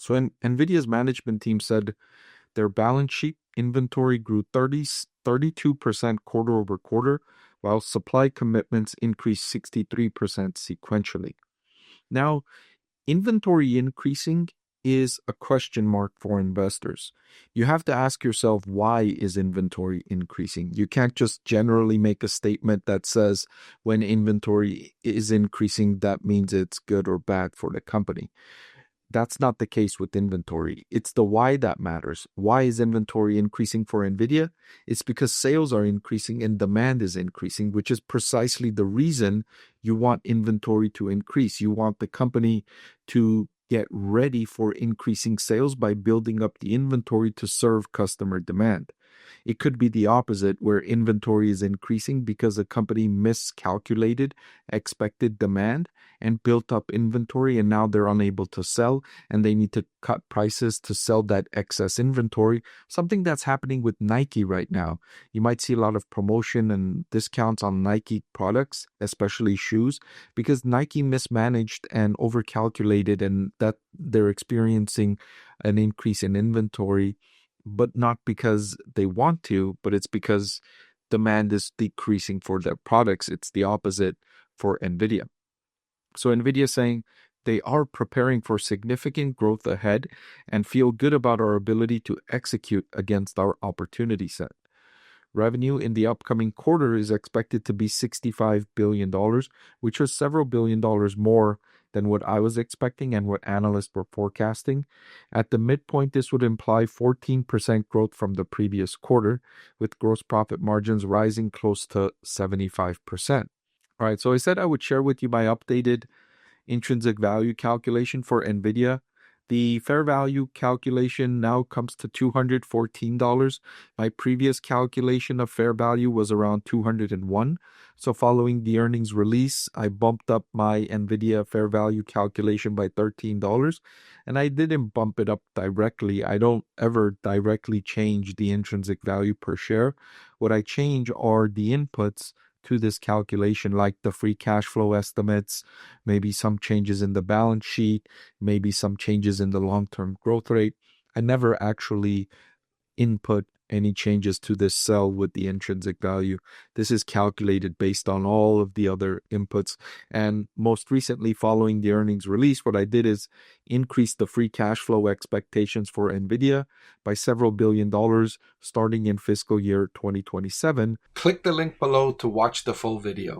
So Nvidia's management team said their balance sheet inventory grew 32% quarter over quarter, while supply commitments increased 63% sequentially. Now, inventory increasing is a question mark for investors. You have to ask yourself, why is inventory increasing? You can't just generally make a statement that says when inventory is increasing, that means it's good or bad for the company. That's not the case with inventory. It's the why that matters. Why is inventory increasing for Nvidia? It's because sales are increasing and demand is increasing, which is precisely the reason you want inventory to increase. You want the company to get ready for increasing sales by building up the inventory to serve customer demand. It could be the opposite, where inventory is increasing because a company miscalculated expected demand and built up inventory, and now they're unable to sell and they need to cut prices to sell that excess inventory. Something that's happening with Nike right now. You might see a lot of promotion and discounts on Nike products, especially shoes, because Nike mismanaged and overcalculated, and that they're experiencing an increase in inventory, but not because they want to, but it's because demand is decreasing for their products. It's the opposite for Nvidia. So Nvidia is saying they are preparing for significant growth ahead and feel good about our ability to execute against our opportunity set. Revenue in the upcoming quarter is expected to be $65 billion, which is several billion dollars more than what I was expecting and what analysts were forecasting. At the midpoint, this would imply 14% growth from the previous quarter, with gross profit margins rising close to 75%. All right, so I said I would share with you my updated intrinsic value calculation for Nvidia. The fair value calculation now comes to $214. My previous calculation of fair value was around $201. So following the earnings release, I bumped up my Nvidia fair value calculation by $13. And I didn't bump it up directly. I don't ever directly change the intrinsic value per share. What I change are the inputs to this calculation, like the free cash flow estimates, maybe some changes in the balance sheet, maybe some changes in the long-term growth rate. I never actually input any changes to this cell with the intrinsic value. This is calculated based on all of the other inputs. And most recently, following the earnings release, what I did is increase the free cash flow expectations for Nvidia by several billion dollars starting in fiscal year 2027. Click the link below to watch the full video.